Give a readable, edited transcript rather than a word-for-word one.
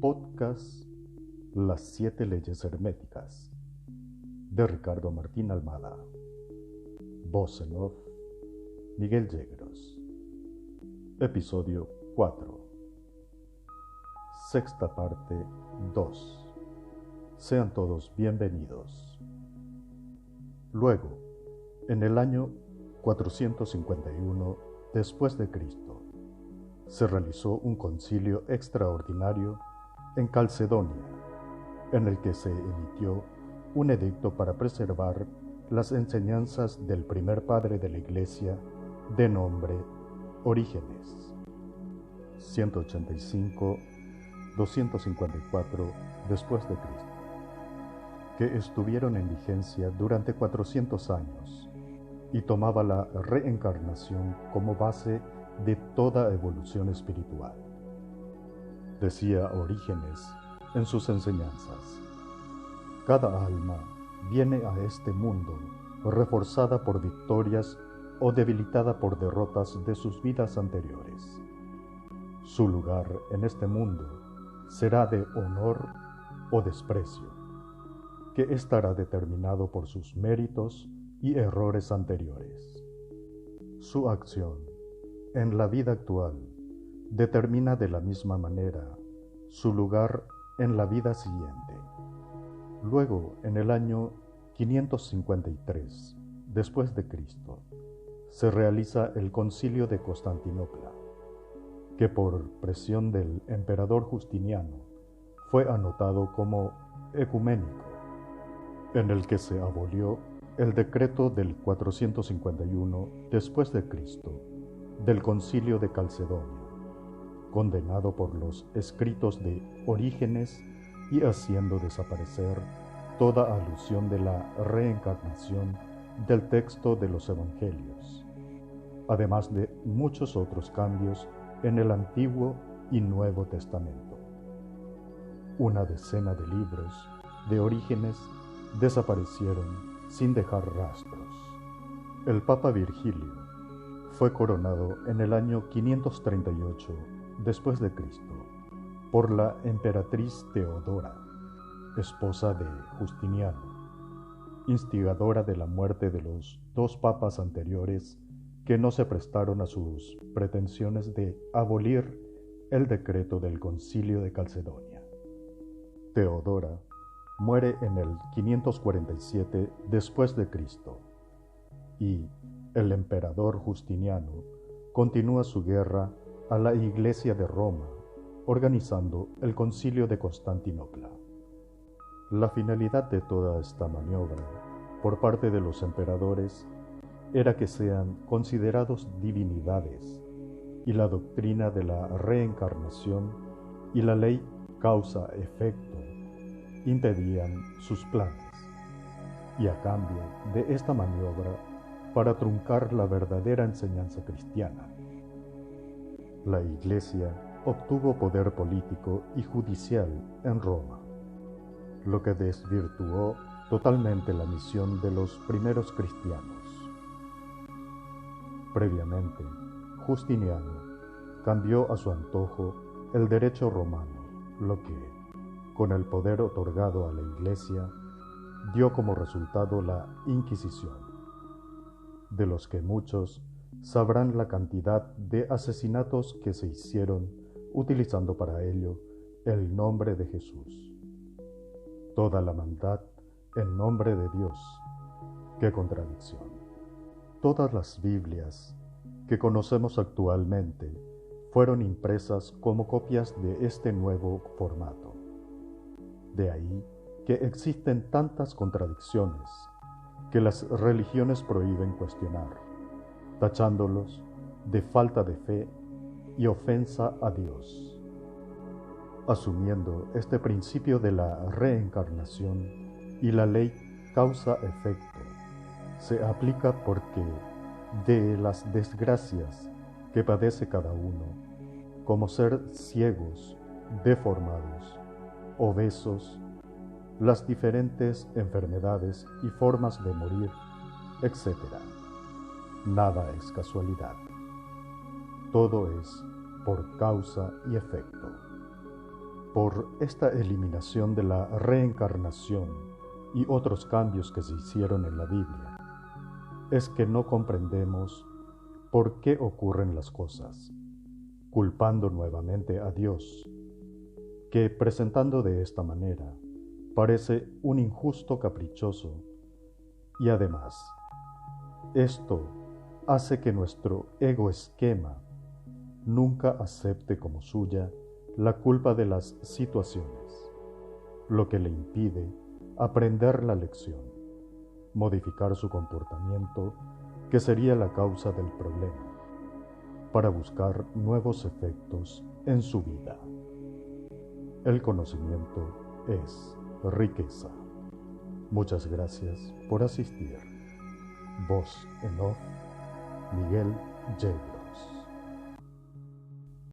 Podcast Las 7 leyes herméticas de Ricardo Martín Almada. Voz en off, Miguel Yegros. Episodio 4. Sexta parte 2. Sean todos bienvenidos. Luego, en el año 451 después de Cristo, se realizó un concilio extraordinario en Calcedonia, en el que se emitió un edicto para preservar las enseñanzas del primer padre de la Iglesia, de nombre Orígenes, 185-254 después de Cristo, que estuvieron en vigencia durante 400 años y tomaba la reencarnación como base de toda evolución espiritual. Decía Orígenes en sus enseñanzas: cada alma viene a este mundo reforzada por victorias o debilitada por derrotas de sus vidas anteriores. Su lugar en este mundo será de honor o desprecio, que estará determinado por sus méritos y errores anteriores. Su acción en la vida actual determina de la misma manera su lugar en la vida siguiente. Luego, en el año 553 después de Cristo, se realiza el Concilio de Constantinopla, que por presión del emperador Justiniano fue anotado como ecuménico, en el que se abolió el decreto del 451 después de Cristo del Concilio de Calcedonia, condenado por los escritos de Orígenes y haciendo desaparecer toda alusión de la reencarnación del texto de los Evangelios, además de muchos otros cambios en el Antiguo y Nuevo Testamento. Una decena de libros de Orígenes desaparecieron sin dejar rastros. El Papa Virgilio fue coronado en el año 538 después de Cristo por la emperatriz Teodora, esposa de Justiniano, instigadora de la muerte de los dos papas anteriores que no se prestaron a sus pretensiones de abolir el decreto del Concilio de Calcedonia. Teodora muere en el 547 después de Cristo y el emperador Justiniano continúa su guerra a la Iglesia de Roma, organizando el Concilio de Constantinopla. La finalidad de toda esta maniobra por parte de los emperadores era que sean considerados divinidades y la doctrina de la reencarnación y la ley causa-efecto impedían sus planes, y a cambio de esta maniobra, para truncar la verdadera enseñanza cristiana, la Iglesia obtuvo poder político y judicial en Roma, lo que desvirtuó totalmente la misión de los primeros cristianos. Previamente, Justiniano cambió a su antojo el derecho romano, lo que, con el poder otorgado a la Iglesia, dio como resultado la Inquisición, de los que muchos sabrán la cantidad de asesinatos que se hicieron utilizando para ello el nombre de Jesús. Toda la maldad en nombre de Dios. ¡Qué contradicción! Todas las Biblias que conocemos actualmente fueron impresas como copias de este nuevo formato. De ahí que existen tantas contradicciones que las religiones prohíben cuestionar, tachándolos de falta de fe y ofensa a Dios. Asumiendo este principio de la reencarnación y la ley causa-efecto, se aplica porque de las desgracias que padece cada uno, como ser ciegos, deformados, obesos, las diferentes enfermedades y formas de morir, etc. Nada es todo es por causa y efecto. por esta eliminación de la reencarnación y otros cambios que se hicieron en la Biblia, es que no comprendemos por qué ocurren las cosas, culpando nuevamente a Dios, que presentando de esta manera parece un injusto caprichoso, y además, esto hace que nuestro ego esquema nunca acepte como suya la culpa de las situaciones, lo que le impide aprender la lección, modificar su comportamiento, que sería la causa del problema, para buscar nuevos efectos en su vida. El conocimiento es riqueza. Muchas gracias por asistir. Voz en off, Miguel Yegui.